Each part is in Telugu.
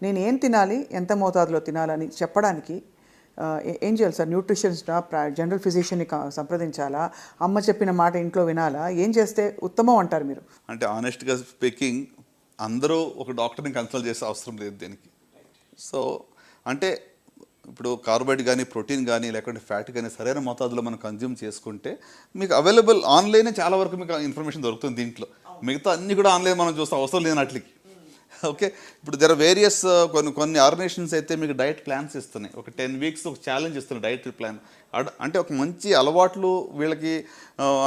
నేను ఏం తినాలి, ఎంత మోతాదులో తినాలని చెప్పడానికి ఏం చేయాలి సార్? న్యూట్రిషనిస్టా, జనరల్ ఫిజిషియన్ని సంప్రదించాలా, అమ్మ చెప్పిన మాట ఇంట్లో వినాలా, ఏం చేస్తే ఉత్తమం అంటారు మీరు? అంటే ఆనెస్ట్గా స్పీకింగ్, అందరూ ఒక డాక్టర్ని కన్సల్ట్ చేసే అవసరం లేదు దీనికి. సో అంటే ఇప్పుడు కార్బోహైడ్రేట్ కానీ, ప్రోటీన్ కానీ, లేకుంటే ఫ్యాట్ కానీ సరైన మోతాదులో మనం కన్జ్యూమ్ చేసుకుంటే మీకు అవైలబుల్ ఆన్లైనే చాలా వరకు మీకు ఇన్ఫర్మేషన్ దొరుకుతుంది. దీంట్లో మిగతా అన్ని కూడా ఆన్లైన్ మనం చూస్తాం, అవసరం లేనట్లకి. ఓకే, ఇప్పుడు జర వేరియస్ కొన్ని ఆర్గనైజేషన్స్ అయితే మీకు డైట్ ప్లాన్స్ ఇస్తున్నాయి. ఒక 10 weeks ఒక ఛాలెంజ్ ఇస్తున్నాయి డైటరీ ప్లాన్. అంటే ఒక మంచి అలవాట్లు వీళ్ళకి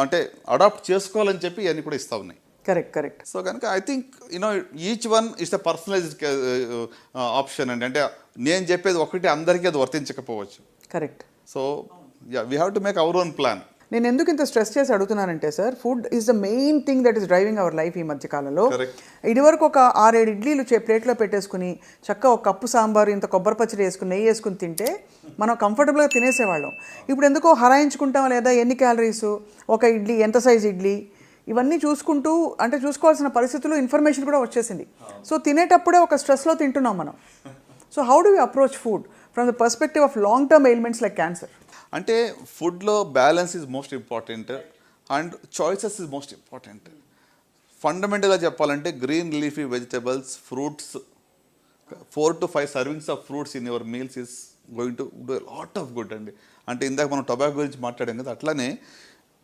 అంటే అడాప్ట్ చేసుకోవాలని చెప్పి ఇవన్నీ కూడా ఇస్తూ ఉన్నాయి. కరెక్ట్. సో కనుక I think each one is the personalized option అండి. అంటే నేను చెప్పేది ఒకటి అందరికీ అది వర్తించకపోవచ్చు. Correct. So we have to make our own plan. నేను ఎందుకు ఇంత స్ట్రెస్ చేసి అడుగుతున్నానంటే sir, food is the main thing that is driving our life ఈ మధ్యకాలంలో. ఇదివరకు ఒక 6-7 ఇడ్లీలు ప్లేట్లో పెట్టేసుకుని చక్కగా ఒక కప్పు సాంబారు, ఇంత కొబ్బరి పచ్చడి వేసుకుని, నెయ్యి వేసుకుని తింటే మనం కంఫర్టబుల్గా తినేసేవాళ్ళం. ఇప్పుడు ఎందుకో హరాయించుకుంటాం, లేదా ఎన్ని క్యాలరీస్, ఒక ఇడ్లీ ఎంత సైజ్ ఇడ్లీ, ఇవన్నీ చూసుకుంటూ అంటే చూసుకోవాల్సిన పరిస్థితుల్లో ఇన్ఫర్మేషన్ కూడా వచ్చేసింది. సో తినేటప్పుడే ఒక స్ట్రెస్లో తింటున్నాం మనం. So how do you approach food from the perspective of long term ailments like cancer? అంటే ఫుడ్లో balance is most important and choices is most important. ఫండమెంటల్గా చెప్పాలంటే green leafy vegetables, fruits, 4 to 5 servings of fruits in your meals is going to do lot of good అండి. అంటే ఇందాక మనం టొబాకో గురించి మాట్లాడాం కదా, అట్లానే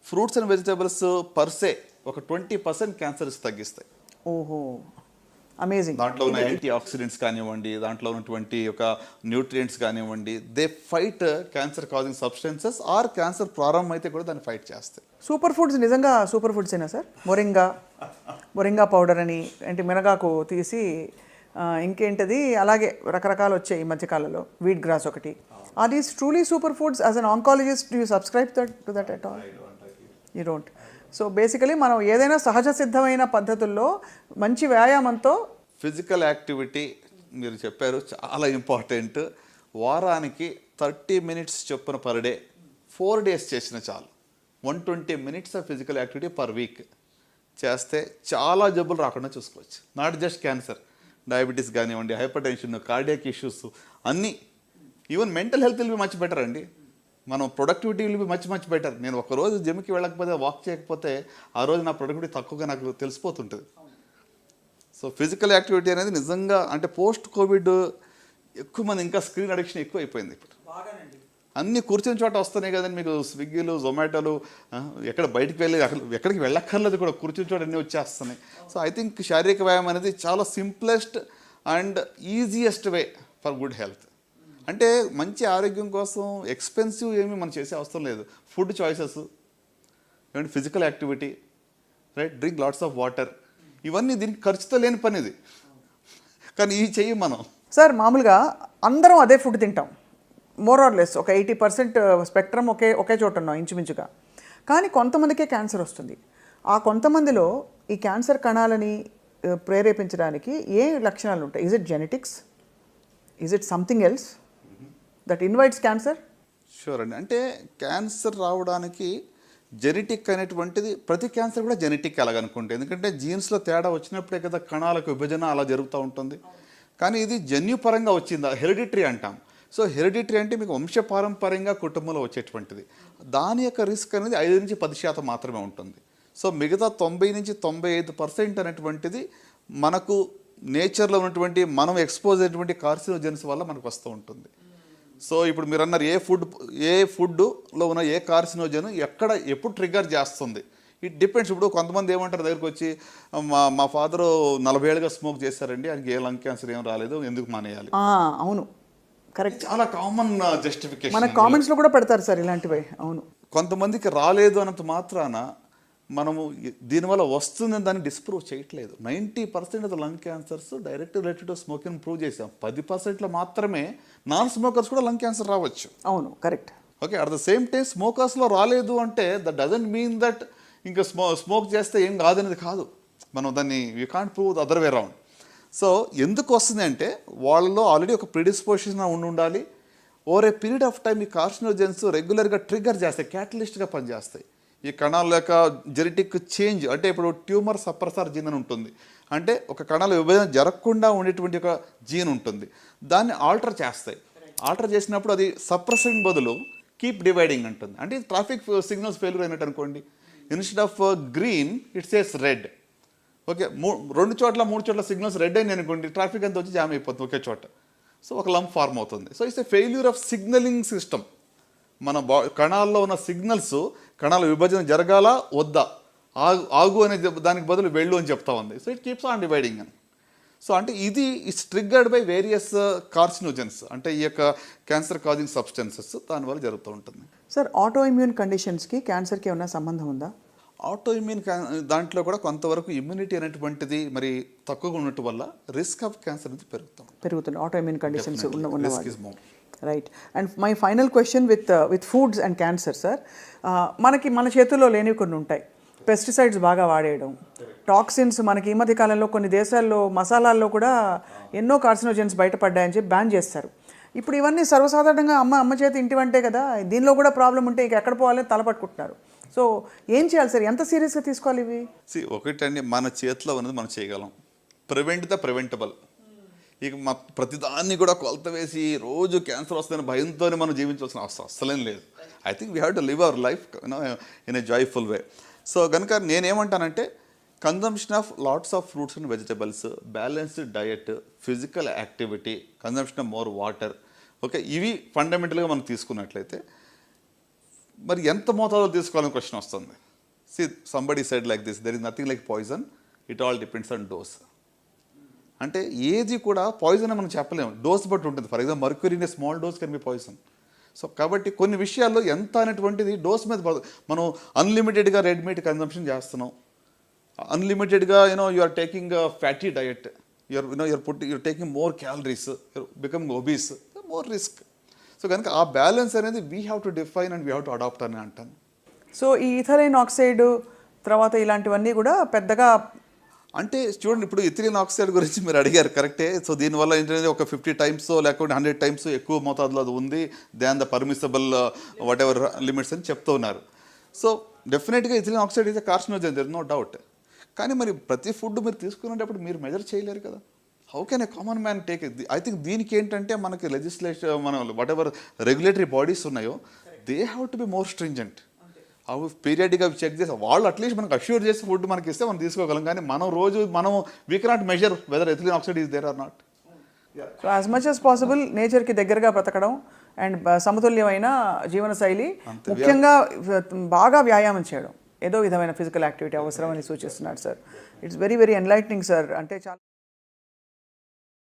ఫ్రూట్స్ అండ్ వెజిటబుల్స్ పర్సే ఒక 20% క్యాన్సర్స్ తగ్గిస్తాయి. ఓహో, అమేజింగ్. దాంట్లో ఉన్న యాంటీ ఆక్సిడెంట్స్ కానివ్వండి, దాంట్లో ఉన్నటువంటి ఒక న్యూట్రియంట్స్ కానివ్వండి, they fight cancer causing substances or cancer ప్రారంభం అయితే కూడా దాన్ని ఫైట్ చేస్తాయి. సూపర్ ఫుడ్స్ నిజంగా సూపర్ ఫుడ్స్ అయినా సార్? మొరింగా పౌడర్ అని, అంటే మినగాకు తీసి ఇంకేంటది అలాగే రకరకాలు వచ్చాయి ఈ మధ్యకాలంలో, వీట్ గ్రాస్ ఒకటి. Are these truly super foods? As an oncologist do you subscribe to that at all? You don't. So basically మనం ఏదైనా సహజ సిద్ధమైన పద్ధతుల్లో మంచి వ్యాయామంతో, ఫిజికల్ యాక్టివిటీ మీరు చెప్పారు చాలా ఇంపార్టెంట్. వారానికి 30 minutes చొప్పున పర్ డే 4 days చేసిన చాలు. 120 minutes of physical activity per week చేస్తే చాలా జబ్బులు రాకుండా చూసుకోవచ్చు. నాట్ జస్ట్ క్యాన్సర్, డయాబెటీస్ కానివ్వండి, హైపర్ టెన్షన్, కార్డియాక్ ఇష్యూస్ అన్నీ, even mental health will be much better అండి. మనం productivity will be much better. నేను ఒకరోజు జిమ్కి వెళ్ళకపోతే, వాక్ చేయకపోతే ఆ రోజు నా ప్రొడక్టివిటీ తక్కువగా నాకు తెలిసిపోతుంటుంది. సో ఫిజికల్ యాక్టివిటీ అనేది నిజంగా అంటే పోస్ట్ కోవిడ్ ఎక్కువ మంది ఇంకా స్క్రీన్ అడిక్షన్ ఎక్కువ అయిపోయింది. ఇప్పుడు అన్నీ కూర్చుని చోట వస్తున్నాయి కదండి మీకు, స్విగ్గీలు, జొమాటోలు, ఎక్కడ బయటికి వెళ్ళి ఎక్కడికి వెళ్ళక్కర్లేదు కూడా, కూర్చుని చోట అన్నీ వచ్చేస్తున్నాయి. సో ఐ థింక్ శారీరక వ్యాయామం అనేది చాలా simplest and easiest way for good health. అంటే మంచి ఆరోగ్యం కోసం ఎక్స్పెన్సివ్ ఏమీ మనం చేసే అవసరం లేదు. ఫుడ్ చాయిసెస్, ఏమంటే physical activity, right, drink lots of water, ఇవన్నీ దీనికి ఖర్చుతో లేని పని ఇది. కానీ ఇవి చెయ్యం మనం. సార్ మామూలుగా అందరం అదే ఫుడ్ తింటాం, మోర్ ఆర్ లెస్ ఒక 80% స్పెక్ట్రమ్ ఒకే చోట ఉన్నాం ఇంచుమించుగా. కానీ కొంతమందికే క్యాన్సర్ వస్తుంది. ఆ కొంతమందిలో ఈ క్యాన్సర్ కణాలని ప్రేరేపించడానికి ఏ లక్షణాలు ఉంటాయి? Is it genetics? Is it something else that invites cancer? Sure అండి. అంటే క్యాన్సర్ రావడానికి జెనెటిక్ అనేటువంటిది, ప్రతి క్యాన్సర్ కూడా జెనెటిక్ అలాగనుకుంటే, ఎందుకంటే జీన్స్లో తేడా వచ్చినప్పుడే కదా కణాలకు విభజన అలా జరుగుతూ ఉంటుంది. కానీ ఇది జన్యుపరంగా వచ్చింది, హెరిడిటరీ అంటాం. సో హెరిడిటరీ అంటే మీకు వంశపారంపర్యంగా కుటుంబంలో వచ్చేటువంటిది. దాని యొక్క రిస్క్ అనేది 5 నుంచి 10% మాత్రమే ఉంటుంది. సో మిగతా 90 నుంచి 95% అనేటువంటిది మనకు నేచర్లో ఉన్నటువంటి మనం ఎక్స్పోజ్ అయినటువంటి కార్సినోజెన్స్ వల్ల మనకు వస్తూ ఉంటుంది. సో ఇప్పుడు మీరు అన్నారు ఏ ఫుడ్లో ఉన్న ఏ కార్సినోజన్ ఎప్పుడు ట్రిగ్గర్ చేస్తుంది, ఇట్ డిపెండ్స్. ఇప్పుడు కొంతమంది ఏమంటారు దగ్గరికి వచ్చి, మా ఫాదరు 40 ఏళ్ళుగా స్మోక్ చేశారండి, ఆయనకి ఏ లంగ్ క్యాన్సర్ ఏం రాలేదు, ఎందుకు మానేయాలి? అవును, కరెక్ట్. చాలా కామన్ జస్టిఫికేషన్ మన కామెంట్స్లో కూడా పెడతారు సార్ ఇలాంటివి. అవును, కొంతమందికి రాలేదు అన్నంత మాత్రాన మనము దీనివల్ల వస్తుందని దాన్ని డిస్ప్రూవ్ చేయట్లేదు. 90% of the lung cancers direct related to smoking prove చేసాం. 10%లో మాత్రమే నాన్ స్మోకర్స్ కూడా లంగ్ క్యాన్సర్ రావచ్చు. అవును, correct. Okay, at the same time స్మోకర్స్లో రాలేదు అంటే దట్ డజంట్ మీన్ దట్ ఇంకా స్మోక్ చేస్తే ఏం కాదనేది కాదు. మనం దాన్ని you can't prove the other way round. So ఎందుకు వస్తుంది అంటే వాళ్ళలో ఆల్రెడీ ఒక ప్రిడిస్పోజిషన్ ఉండాలి. Over a period of time ఈ కార్సినోజెన్స్ రెగ్యులర్గా ట్రిగ్గర్ చేస్తాయి, క్యాటలిస్ట్గా పనిచేస్తాయి. ఈ కణాల యొక్క జెనెటిక్ చేంజ్ అంటే ఇప్పుడు ట్యూమర్ సప్రెసర్ జీన్ అని ఉంటుంది. అంటే ఒక కణాల విభజన జరగకుండా ఉండేటువంటి ఒక జీన్ ఉంటుంది, దాన్ని ఆల్టర్ చేస్తాయి. ఆల్టర్ చేసినప్పుడు అది సప్రెసింగ్ బదులు కీప్ డివైడింగ్ అంటుంది. అంటే ట్రాఫిక్ సిగ్నల్స్ ఫెయిల్యూర్ అయినట్టు అనుకోండి. Instead of green it says red. Okay, 2 చోట్ల 3 చోట్ల సిగ్నల్స్ రెడ్ అయినాయి అనుకోండి, ట్రాఫిక్ అంతా వచ్చి జామ్ అయిపోతుంది ఒకే చోట. సో ఒక లంప్ ఫార్మ్ అవుతుంది. So it's a failure of signalling system. మన కణాల్లో ఉన్న సిగ్నల్స్, కణాల విభజన జరగాల వద్దా, ఆగు అనే దానికి బదులు వెళ్ళు అని చెప్తా ఉంది. So it keeps on dividing అని. సో అంటే ఇది it's triggered by various carcinogens, అంటే ఈ యొక్క క్యాన్సర్ కాజింగ్ సబ్స్టెన్సెస్ దానివల్ల జరుగుతూ ఉంటుంది. సార్, ఆటో ఇమ్యూన్ కండిషన్స్కి క్యాన్సర్కి ఏమైనా సంబంధం ఉందా? ఆటో ఇమ్యూన్ దాంట్లో కూడా కొంతవరకు ఇమ్యూనిటీ అనేటువంటిది మరి తక్కువగా ఉన్నట్టు వల్ల రిస్క్ ఆఫ్ క్యాన్సర్ అనేది పెరుగుతుంది ఆటో ఇమ్యూన్ కండిషన్స్ ఉన్న. Right. And my final question with foods and cancer sir, మన చేతుల్లో లేనివి కొన్ని ఉంటాయి. పెస్టిసైడ్స్ బాగా వాడేయడం, టాక్సిన్స్, మనకి ఈ మధ్య కాలంలో కొన్ని దేశాల్లో మసాలాల్లో కూడా ఎన్నో కార్సినోజన్స్ బయటపడ్డాయని చెప్పి బ్యాన్ చేస్తారు. ఇప్పుడు ఇవన్నీ సర్వసాధారణంగా అమ్మ చేతి ఇంటి వంటే కదా, దీనిలో కూడా ప్రాబ్లం ఉంటే ఇక ఎక్కడ పోవాలని తలపట్టుకుంటున్నారు. సో ఏం చేయాలి సార్, ఎంత సీరియస్గా తీసుకోవాలి ఇవి? ఒకటండి, మన చేతిలో ఉన్నది మనం చేయగలం. Prevent the preventable. ఇక ప్రతిదాన్ని కూడా కొలత వేసి రోజు క్యాన్సర్ వస్తుందని భయంతోనే మనం జీవించాల్సిన అవసరం అస్సలేం లేదు. I think we have to live our life in a joyful way. So కనుక నేనేమంటానంటే, consumption of lots of fruits and vegetables, balanced diet, physical activity, consumption of more water, okay, ఇవి ఫండమెంటల్గా మనం తీసుకున్నట్లయితే మరి ఎంత మోతాదులో తీసుకోవాలని క్వశ్చన్ వస్తుంది. See somebody said like this, there is nothing like poison, it all depends on dose. అంటే ఏది కూడా పాయిజన్ అని మనం చెప్పలేము, డోస్ బట్టి ఉంటుంది. For example mercury in a small dose can be poison. So కాబట్టి కొన్ని విషయాల్లో ఎంత అనేటువంటిది డోస్ మీద మనం అన్లిమిటెడ్గా రెడ్ మీట్ కన్జంప్షన్ చేస్తున్నాం, అన్లిమిటెడ్గా you are taking fatty diet, you're taking more calories, you're becoming obese, more risk. So కనుక ఆ బ్యాలెన్స్ అనేది we have to define and we have to adapt అని అంటాను. సో ఈ ఇథైలిన్ ఆక్సైడ్ తర్వాత ఇలాంటివన్నీ కూడా పెద్దగా అంటే చూడండి, ఇప్పుడు ఇథిలిన్ ఆక్సైడ్ గురించి మీరు అడిగారు, కరెక్టే. సో దీనివల్ల ఏంటంటే ఒక 50 times లేకపోతే 100 times ఎక్కువ మోతాదులో అది ఉంది than the permissible whatever limits అని చెప్తూ ఉన్నారు. సో డెఫినెట్గా ethylene oxide is a carcinogen, there is no doubt. కానీ మరి ప్రతి ఫుడ్ మీరు తీసుకునేటప్పుడు మీరు మెజర్ చేయలేరు కదా. How can a common man take it? I think దీనికి ఏంటంటే మనకి లెజిస్లేషన్, మన వాట్ ఎవర్ రెగ్యులేటరీ బాడీస్ ఉన్నాయో, they have to be more stringent. అవి పీరియడ్గా చెక్ చేసి వాళ్ళు అట్లీస్ట్ మనకు అష్యూర్ చేసి ఫుడ్ మనకి ఇస్తే మనం తీసుకోగలం. కానీ మనం రోజు we cannot measure whether ethylene oxide is there or not. So as much as possible నేచర్కి దగ్గరగా బ్రతకడం అండ్ సమతుల్యమైన జీవనశైలి, ముఖ్యంగా బాగా వ్యాయామం చేయడం, ఏదో విధమైన ఫిజికల్ యాక్టివిటీ అవసరమని సూచిస్తున్నారు sir. It's very very enlightening sir. అంటే చాలా